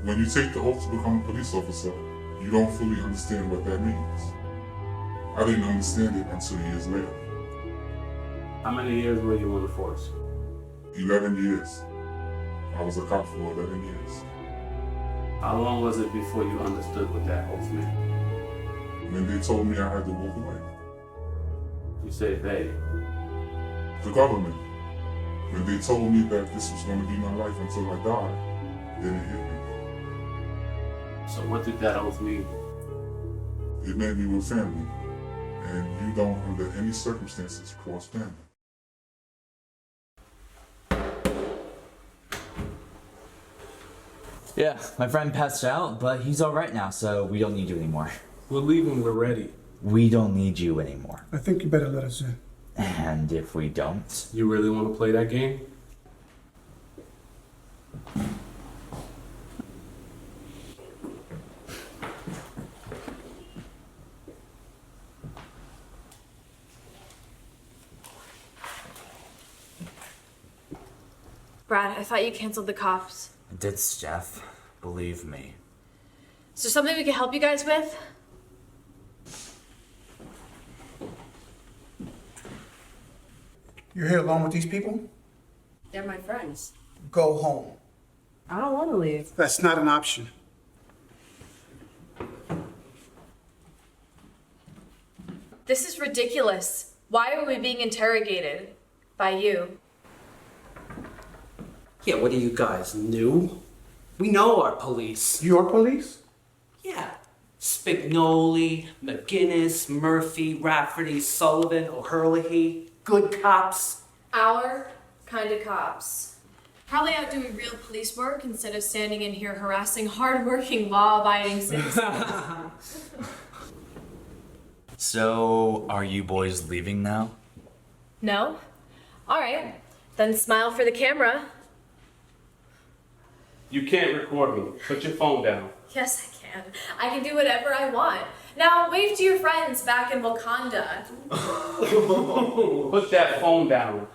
When you take the oath to become a police officer, you don't fully understand what that means. I didn't understand it until years later. How many years were you on the force? 11 years. I was a cop for 11 years. How long was it before you understood what that oath meant? When they told me I had to walk away. You say they. The government. When they told me that this was going to be my life until I died, then it hit me. So what did that oath mean? It meant we were family, and you don't, under any circumstances, cross family. Yeah, my friend passed out, but he's alright now, so we don't need you anymore. We'll leave when we're ready. We don't need you anymore. I think you better let us in. And if we don't? You really want to play that game? Brad, I thought you canceled the cops. I did, Steph. Believe me. Is there something we can help you guys with? You're here alone with these people? They're my friends. Go home. I don't want to leave. That's not an option. This is ridiculous. Why are we being interrogated? By you. Yeah, what are you guys, new? We know our police. Your police? Yeah. Spignoli, McGinnis, Murphy, Rafferty, Sullivan, O'Hurley. Good cops. Our kind of cops. Probably out doing real police work instead of standing in here harassing hardworking, law-abiding citizens. So, are you boys leaving now? No? Alright. Then smile for the camera. You can't record me. Put your phone down. Yes, I can. I can do whatever I want. Now, wave to your friends back in Wakanda. Put that phone down.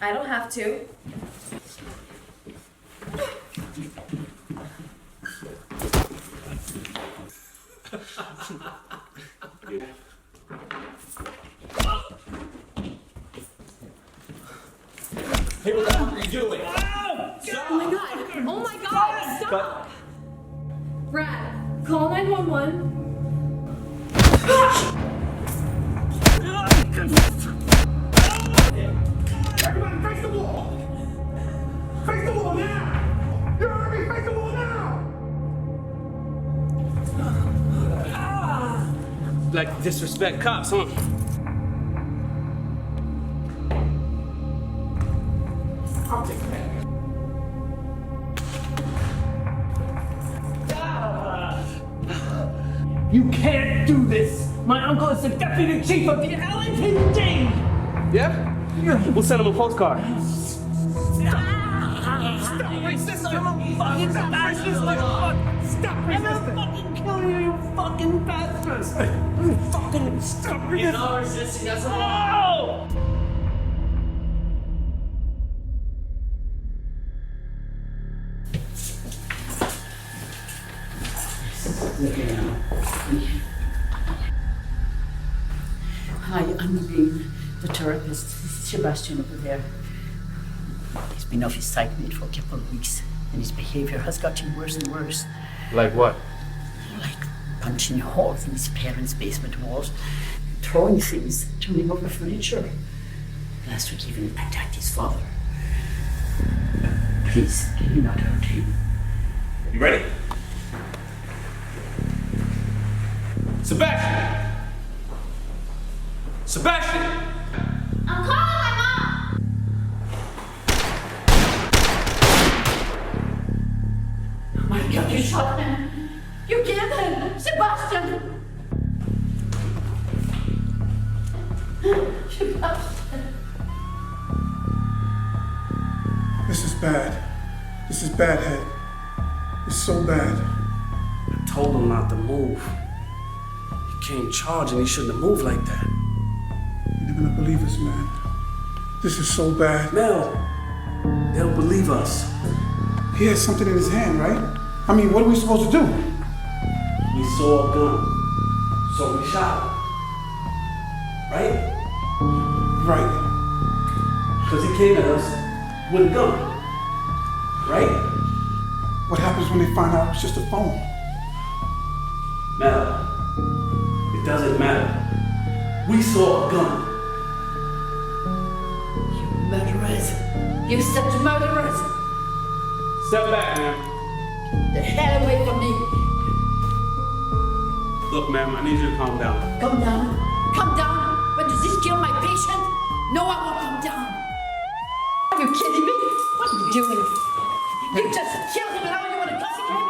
I don't have to. Hey, what the fuck are you doing? Oh my god! Oh my god! Stop! Brad, call 911. Everybody face the wall! Face the wall now! You heard me? Face the wall now! Like disrespect cops, huh? I'll take that. You can't do this! My uncle is the deputy chief of the LAPD! Yeah? We'll send him a postcard. Stop resisting! You fucking fascist! Stop resisting! I'm gonna fucking kill you, you fucking bastards! You fucking stop resisting! You're not resisting, that's a lie! Hi, I'm Miguel, the therapist. This is Sebastian over there. He's been off his psych mate for a couple of weeks, and his behavior has gotten worse and worse. Like what? Like punching holes in his parents' basement walls, throwing things, turning over furniture. Last week, even attacked his father. Please, can you not hurt him? You ready? Sebastian! Sebastian! I'm calling my mom! Oh my God, you shot him! You killed him! Sebastian! Sebastian! This is bad. This is bad, Head. It's so bad. I told him not to move. He came charging, he shouldn't have moved like that. You're not gonna believe us, man. This is so bad. Mel, they don't believe us. He has something in his hand, right? I mean, what are we supposed to do? We saw a gun, so we shot him. Right? Right. Because he came at us with a gun. Right? What happens when they find out it's just a phone? Mel, it doesn't matter. We saw a gun. You murderers. You such murderers. Step back, ma'am. The hell away from me. Look, ma'am, I need you to calm down. Come down. Come down. When does this kill my patient? No, I won't come down. Are you kidding me? What are you doing? You just killed him and now you want to cuss again?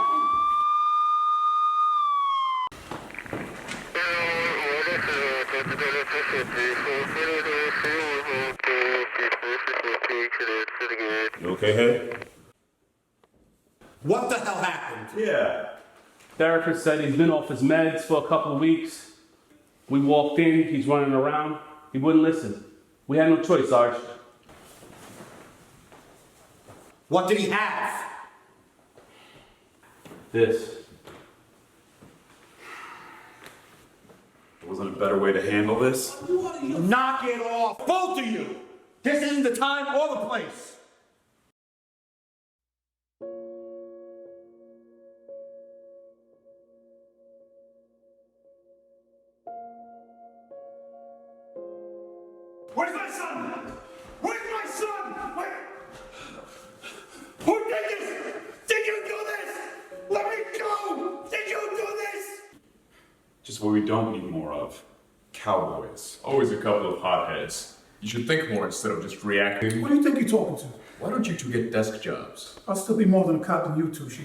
You okay, Head? What the hell happened? Yeah. Therapist said he's been off his meds for a couple of weeks. We walked in, he's running around. He wouldn't listen. We had no choice, Sarge. What did he have? This. Wasn't a better way to handle this? Knock it off, both of you! This isn't the time or the place. Where's my son? Where's my son? Where? Who did this? Did you do this? Let me go! Did you do this? Just what we don't need more of. Cowboys. Always a couple of hotheads. You should think more instead of just reacting. Who do you think you're talking to? Why don't you two get desk jobs? I'll still be more than a cop than you two, She.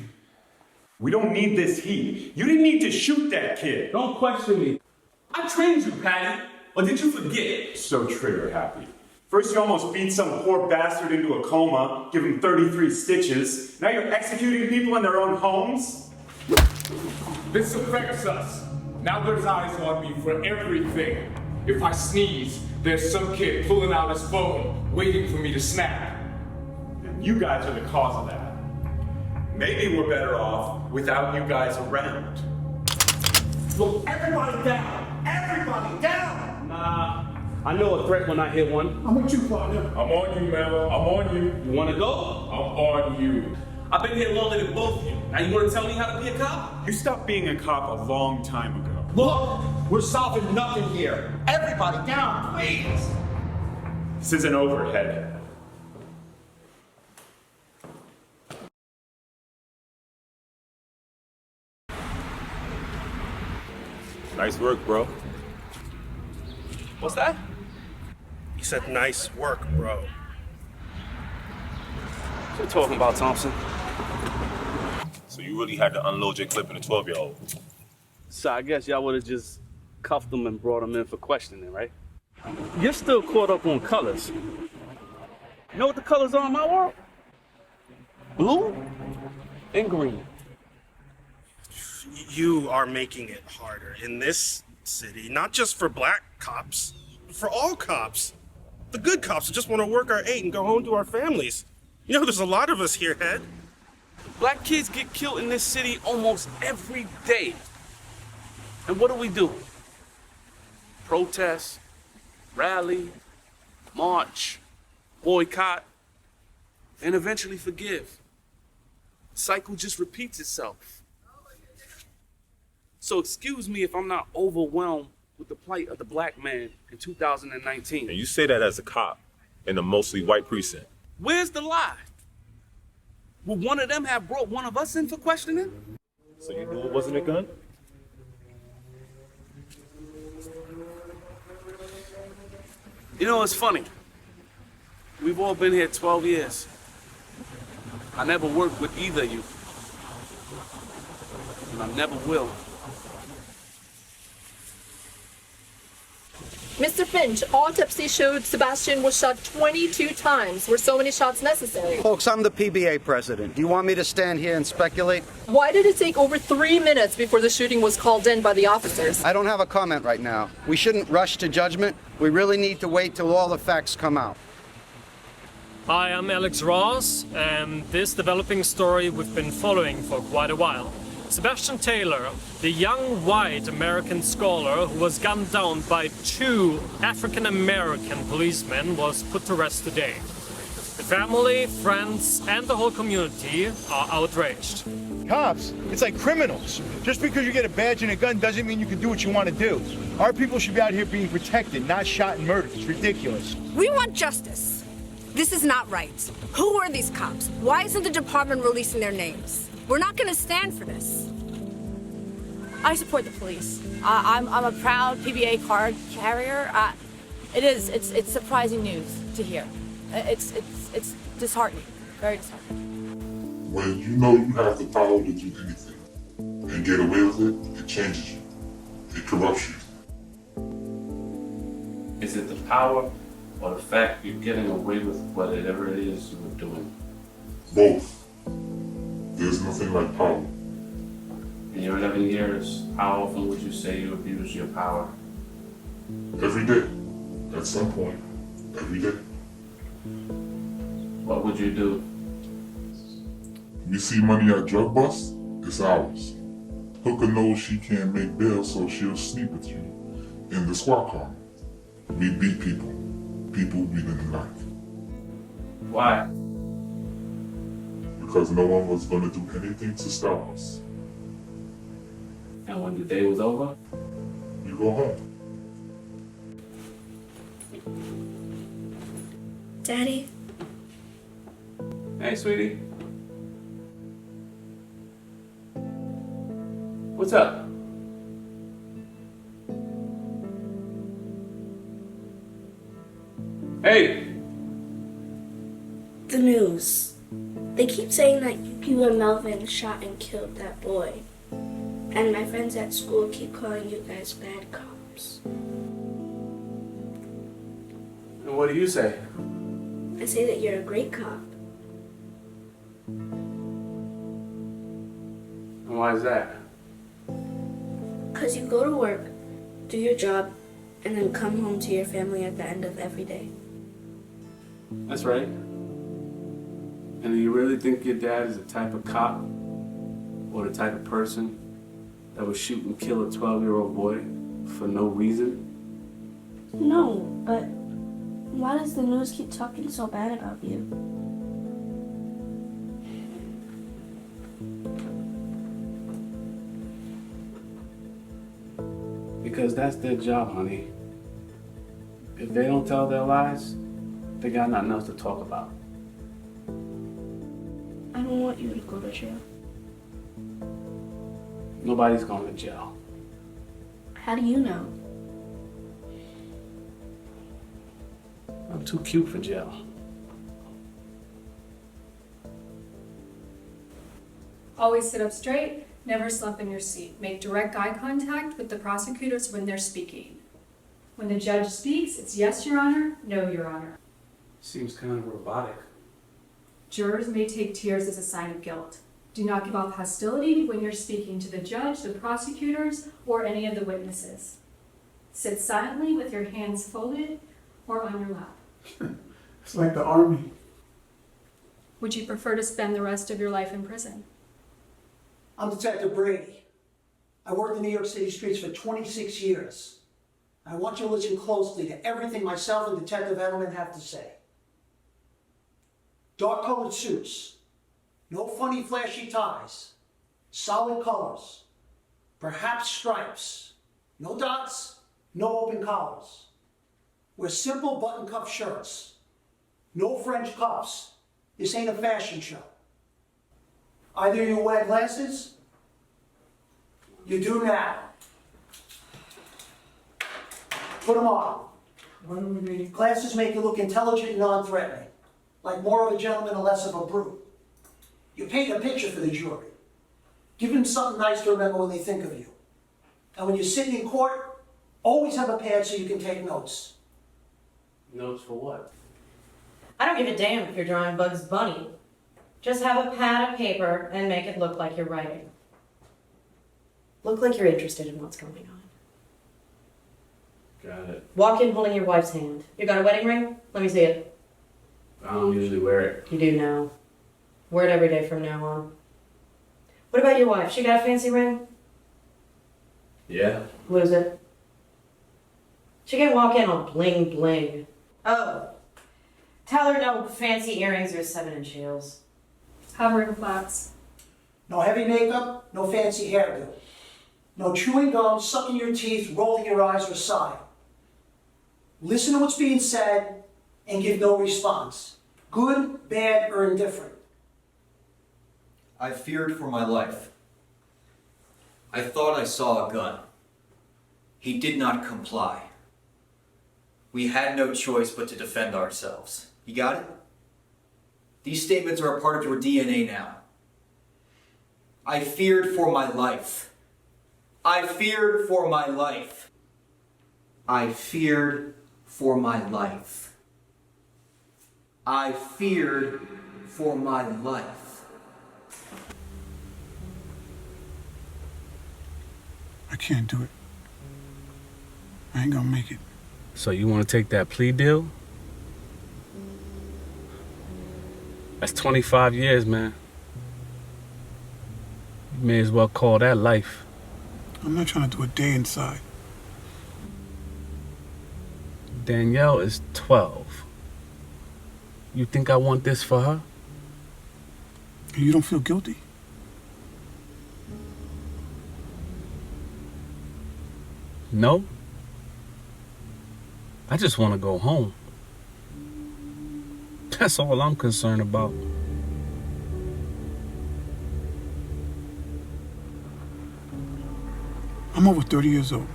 We don't need this heat. You didn't need to shoot that kid. Don't question me. I trained you, Patty. Or did you forget? So trigger happy. First you almost beat some poor bastard into a coma, give him 33 stitches. Now you're executing people in their own homes? This affects us. Now there's eyes on me for everything. If I sneeze, there's some kid pulling out his phone, waiting for me to snap. And you guys are the cause of that. Maybe we're better off without you guys around. Look, everybody down! Everybody down! Nah, I know a threat when I hear one. I'm with you, partner. I'm on you, Mel. I'm on you. You wanna go? I'm on you. I've been here longer than both of you. Now you wanna tell me how to be a cop? You stopped being a cop a long time ago. Look, we're solving nothing here. Everybody down, please. This isn't over, Head. Nice work, bro. What's that? He said, nice work, bro. What you talking about, Thompson? So you really had to unload your clip in a 12-year-old. So I guess y'all would have just cuffed him and brought him in for questioning, right? You're still caught up on colors. You know what the colors are in my world? Blue and green. You are making it harder in this city, not just for black cops, but for all cops. The good cops who just want to work our 8 and go home to our families. You know, there's a lot of us here, Head. Black kids get killed in this city almost every day. And what do? Protest, rally, march, boycott, and eventually forgive. The cycle just repeats itself. So excuse me if I'm not overwhelmed with the plight of the black man in 2019. And you say that as a cop in a mostly white precinct. Where's the lie? Would one of them have brought one of us in for questioning? So you knew it wasn't a gun? You know, it's funny. We've all been here 12 years. I never worked with either of you. And I never will. Mr. Finch, autopsy showed Sebastian was shot 22 times. Were so many shots necessary? Folks, I'm the PBA president. Do you want me to stand here and speculate? Why did it take over 3 minutes before the shooting was called in by the officers? I don't have a comment right now. We shouldn't rush to judgment. We really need to wait till all the facts come out. Hi, I'm Alex Ross, and this developing story we've been following for quite a while. Sebastian Taylor, the young white American scholar who was gunned down by 2 African-American policemen, was put to rest today. The family, friends, and the whole community are outraged. Cops, it's like criminals. Just because you get a badge and a gun doesn't mean you can do what you want to do. Our people should be out here being protected, not shot and murdered. It's ridiculous. We want justice. This is not right. Who are these cops? Why isn't the department releasing their names? We're not going to stand for this. I support the police. I'm a proud PBA card carrier. It's surprising news to hear. It's disheartening, very disheartening. When you know you have the power to do anything and get away with it, it changes you. It corrupts you. Is it the power or the fact you're getting away with whatever it is you were doing? Both. There's nothing like power. In your 11 years, how often would you say you abuse your power? Every day. At some point. Every day. What would you do? We see money at drug busts, it's ours. Hooker knows she can't make bail, so she'll sleep with you in the squad car. We beat people. People we didn't like. Why? Because no one was going to do anything to stop us. And when the day was over? You go home. Daddy? Hey, sweetie. What's up? Hey! The news. They keep saying that you and Melvin shot and killed that boy. And my friends at school keep calling you guys bad cops. And what do you say? I say that you're a great cop. And why is that? Because you go to work, do your job, and then come home to your family at the end of every day. That's right. And do you really think your dad is the type of cop or the type of person that would shoot and kill a 12-year-old boy for no reason? No, but why does the news keep talking so bad about you? Because that's their job, honey. If they don't tell their lies, they got nothing else to talk about. I don't want you to go to jail. Nobody's going to jail. How do you know? I'm too cute for jail. Always sit up straight, never slump in your seat. Make direct eye contact with the prosecutors when they're speaking. When the judge speaks, it's yes, Your Honor, no, Your Honor. Seems kind of robotic. Jurors may take tears as a sign of guilt. Do not give off hostility when you're speaking to the judge, the prosecutors, or any of the witnesses. Sit silently with your hands folded or on your lap. It's like the army. Would you prefer to spend the rest of your life in prison? I'm Detective Brady. I worked in New York City streets for 26 years. I want you to listen closely to everything myself and Detective Edelman have to say. Dark-colored suits, no funny flashy ties, solid colors, perhaps stripes, no dots, no open collars. Wear simple button-cuff shirts, no French cuffs. This ain't a fashion show. Either you wear glasses, you do now. Put them on. Glasses make you look intelligent and non-threatening, like more of a gentleman and less of a brute. You paint a picture for the jury. Give them something nice to remember when they think of you. And when you're sitting in court, always have a pad so you can take notes. Notes for what? I don't give a damn if you're drawing Bugs Bunny. Just have a pad of paper and make it look like you're writing. Look like you're interested in what's going on. Got it. Walk in holding your wife's hand. You got a wedding ring? Let me see it. I don't usually wear it. You do now. Wear it every day from now on. What about your wife? She got a fancy ring? Yeah? What is it? She can walk in on bling bling. Oh. Tell her no fancy earrings or 7-inch heels. Have her in flats. No heavy makeup, no fancy hairdo. No chewing gum, sucking your teeth, rolling your eyes, or sighing. Listen to what's being said and give no response. Good, bad, or indifferent. I feared for my life. I thought I saw a gun. He did not comply. We had no choice but to defend ourselves. You got it? These statements are a part of your DNA now. I feared for my life. I feared for my life. I feared for my life. I feared for my life. I can't do it. I ain't gonna make it. So you want to take that plea deal? That's 25 years, man. You may as well call that life. I'm not trying to do a day inside. Danielle is 12. You think I want this for her? And you don't feel guilty? No. I just want to go home. That's all I'm concerned about. I'm over 30 years old.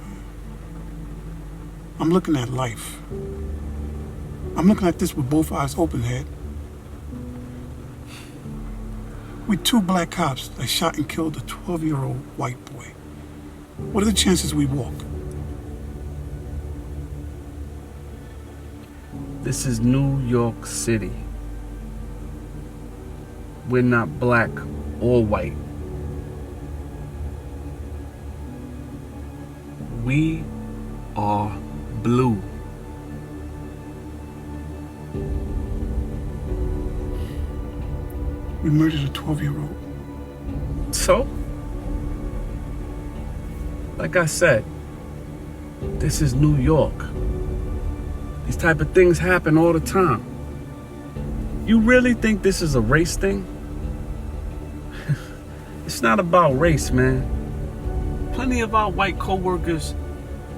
I'm looking at life. I'm looking at this with both eyes open, Head. We two black cops that shot and killed a 12-year-old white boy. What are the chances we walk? This is New York City. We're not black or white. We are blue. We murdered a 12-year-old. So? Like I said, this is New York. These type of things happen all the time. You really think this is a race thing? It's not about race, man. Plenty of our white co-workers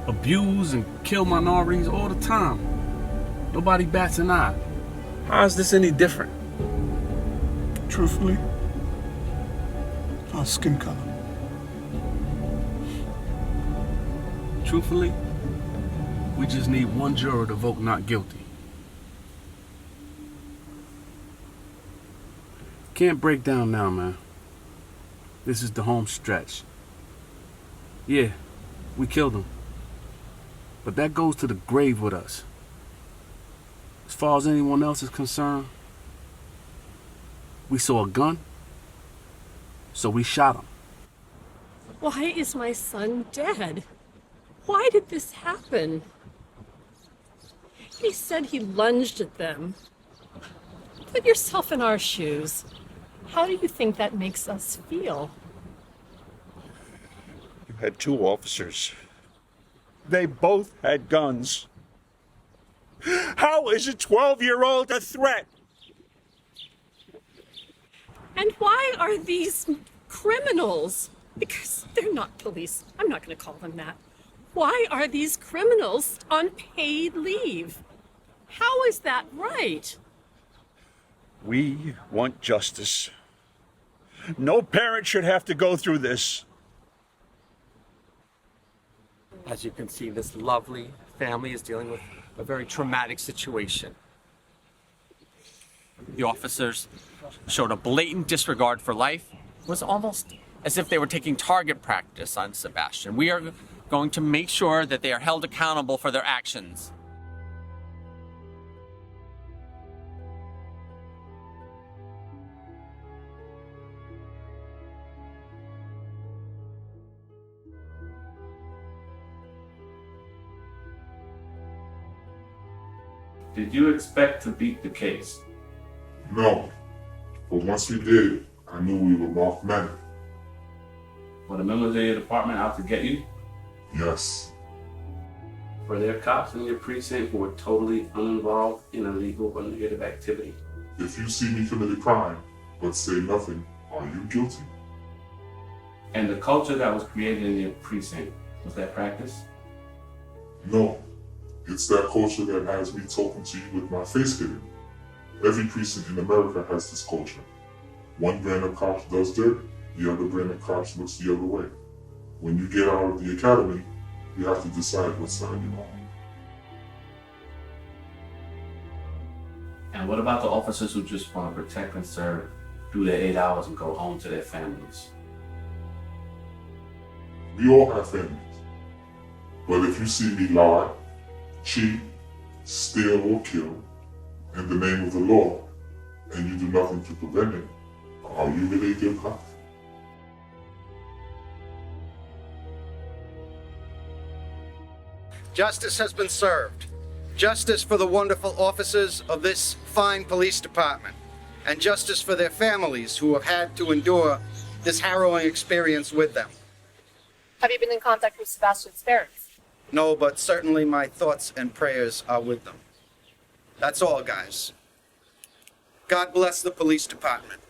abuse and kill minorities all the time. Nobody bats an eye. How is this any different? Truthfully, our skin color. Truthfully, we just need one juror to vote not guilty. Can't break down now, man. This is the home stretch. Yeah, we killed him. But that goes to the grave with us. As far as anyone else is concerned, we saw a gun, so we shot him. Why is my son dead? Why did this happen? He said he lunged at them. Put yourself in our shoes. How do you think that makes us feel? You had two officers. They both had guns. How is a 12-year-old a threat? And why are these criminals? Because they're not police. I'm not going to call them that. Why are these criminals on paid leave? How is that right? We want justice. No parent should have to go through this. As you can see, this lovely family is dealing with a very traumatic situation. The officers showed a blatant disregard for life. It was almost as if they were taking target practice on Sebastian. We are going to make sure that they are held accountable for their actions. Did you expect to beat the case? No. But once we did, I knew we were marked men. Were the members of your department out to get you? Yes. Were there cops in your precinct who were totally uninvolved in illegal or negative activity? If you see me commit a crime, but say nothing, are you guilty? And the culture that was created in your precinct, was that practice? No. It's that culture that has me talking to you with my face hidden. Every precinct in America has this culture. One brand of cops does dirt, the other brand of cops looks the other way. When you get out of the academy, you have to decide what side you're on. And what about the officers who just want to protect and serve, do their 8 hours and go home to their families? We all have families. But if you see me lie, cheat, steal, or kill in the name of the law, and you do nothing to prevent it, are you really a good cop? Justice has been served. Justice for the wonderful officers of this fine police department, and justice for their families who have had to endure this harrowing experience with them. Have you been in contact with Sebastian's parents? No, but certainly my thoughts and prayers are with them. That's all, guys. God bless the police department.